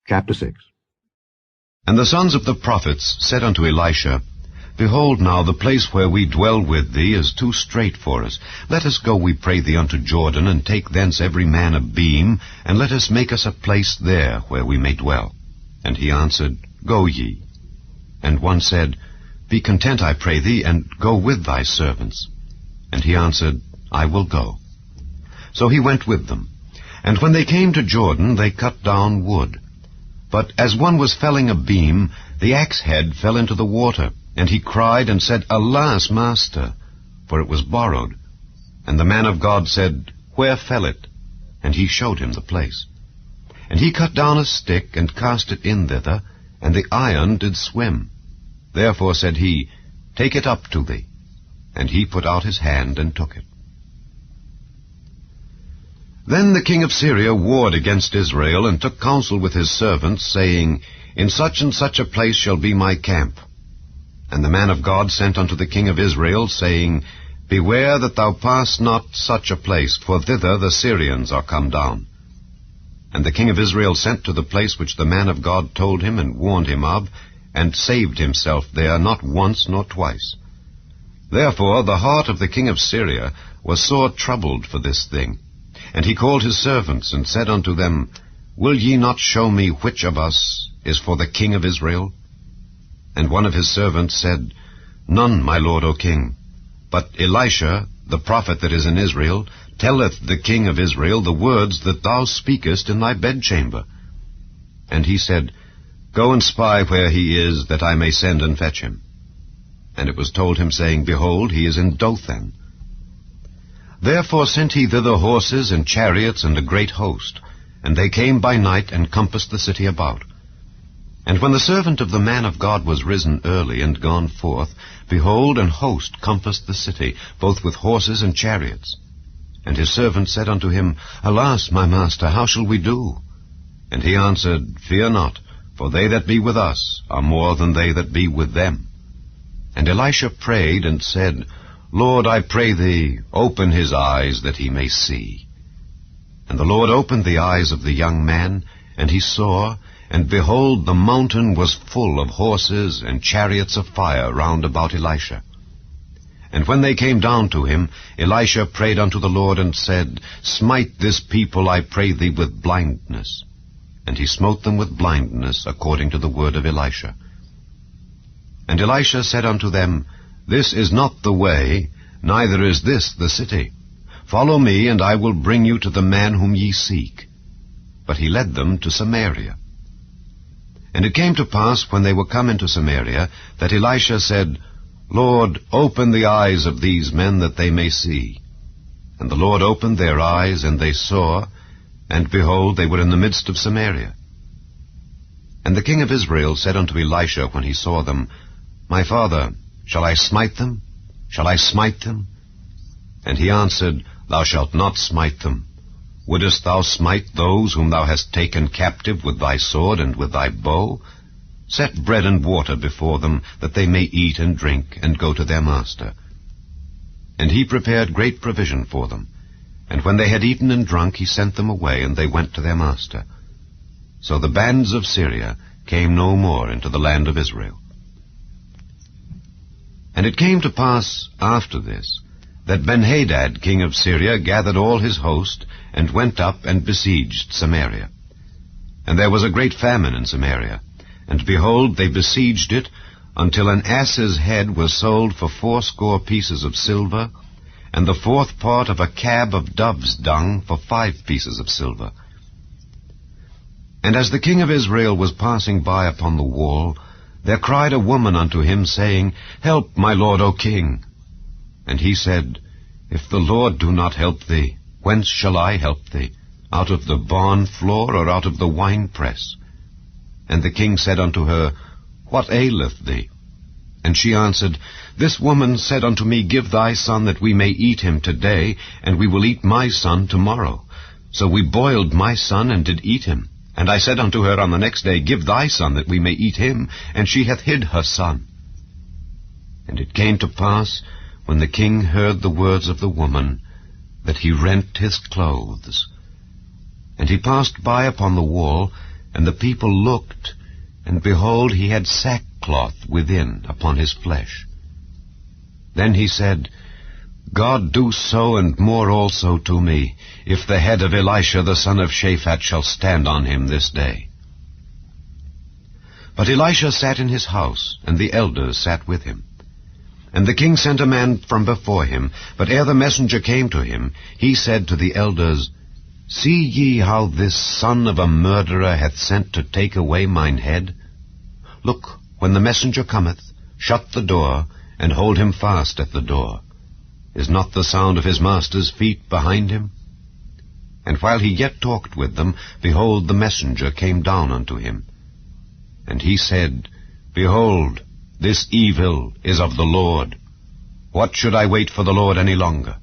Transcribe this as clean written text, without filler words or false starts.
Chapter 6. And the sons of the prophets said unto Elisha, Behold now, the place where we dwell with thee is too strait for us. Let us go, we pray thee, unto Jordan, and take thence every man a beam, and let us make us a place there where we may dwell. And he answered, Go ye. And one said, Be content, I pray thee, and go with thy servants. And he answered, I will go. So he went with them. And when they came to Jordan, they cut down wood. But as one was felling a beam, the axe head fell into the water, and he cried and said, Alas, master! For it was borrowed. And the man of God said, Where fell it? And he showed him the place. And he cut down a stick, and cast it in thither, and the iron did swim. Therefore said he, Take it up to thee. And he put out his hand, and took it. Then the king of Syria warred against Israel, and took counsel with his servants, saying, In such and such a place shall be my camp. And the man of God sent unto the king of Israel, saying, Beware that thou pass not such a place, for thither the Syrians are come down. And the king of Israel sent to the place which the man of God told him and warned him of, and saved himself there not once nor twice. Therefore the heart of the king of Syria was sore troubled for this thing. And he called his servants, and said unto them, Will ye not show me which of us is for the king of Israel? And one of his servants said, None, my lord, O king. But Elisha, the prophet that is in Israel, telleth the king of Israel the words that thou speakest in thy bedchamber. And he said, Go and spy where he is, that I may send and fetch him. And it was told him, saying, Behold, he is in Dothan. Therefore sent he thither horses and chariots and a great host, and they came by night and compassed the city about. And when the servant of the man of God was risen early and gone forth, behold, an host compassed the city, both with horses and chariots. And his servant said unto him, Alas, my master, how shall we do? And he answered, Fear not, for they that be with us are more than they that be with them. And Elisha prayed and said, Lord, I pray thee, open his eyes that he may see. And the Lord opened the eyes of the young man, and he saw, and behold, the mountain was full of horses and chariots of fire round about Elisha. And when they came down to him, Elisha prayed unto the Lord, and said, Smite this people, I pray thee, with blindness. And he smote them with blindness, according to the word of Elisha. And Elisha said unto them, This is not the way, neither is this the city. Follow me, and I will bring you to the man whom ye seek. But he led them to Samaria. And it came to pass, when they were come into Samaria, that Elisha said, Lord, open the eyes of these men, that they may see. And the Lord opened their eyes, and they saw, and behold, they were in the midst of Samaria. And the king of Israel said unto Elisha, when he saw them, My father, shall I smite them? Shall I smite them? And he answered, Thou shalt not smite them. Wouldest thou smite those whom thou hast taken captive with thy sword and with thy bow? Set bread and water before them, that they may eat and drink, and go to their master. And he prepared great provision for them. And when they had eaten and drunk, he sent them away, and they went to their master. So the bands of Syria came no more into the land of Israel. And it came to pass after this, that Benhadad king of Syria gathered all his host, and went up and besieged Samaria. And there was a great famine in Samaria, and behold, they besieged it, until an ass's head was sold for 80 pieces of silver, and the 4th part of a cab of dove's dung for 5 pieces of silver. And as the king of Israel was passing by upon the wall, there cried a woman unto him, saying, Help, my lord, O king. And he said, If the Lord do not help thee, whence shall I help thee? Out of the barn floor, or out of the winepress? And the king said unto her, What aileth thee? And she answered, This woman said unto me, Give thy son, that we may eat him today, and we will eat my son tomorrow. So we boiled my son, and did eat him. And I said unto her on the next day, Give thy son, that we may eat him. And she hath hid her son. And it came to pass, when the king heard the words of the woman, that he rent his clothes. And he passed by upon the wall, And the people looked, and behold, he had sackcloth within upon his flesh. Then he said, God do so and more also to me, if the head of Elisha the son of Shaphat shall stand on him this day. But Elisha sat in his house, and the elders sat with him. And the king sent a man from before him, but ere the messenger came to him, he said to the elders, See ye how this son of a murderer hath sent to take away mine head? Look, when the messenger cometh, shut the door, and hold him fast at the door. Is not the sound of his master's feet behind him? And while he yet talked with them, behold, the messenger came down unto him. And he said, Behold, this evil is of the Lord. What should I wait for the Lord any longer?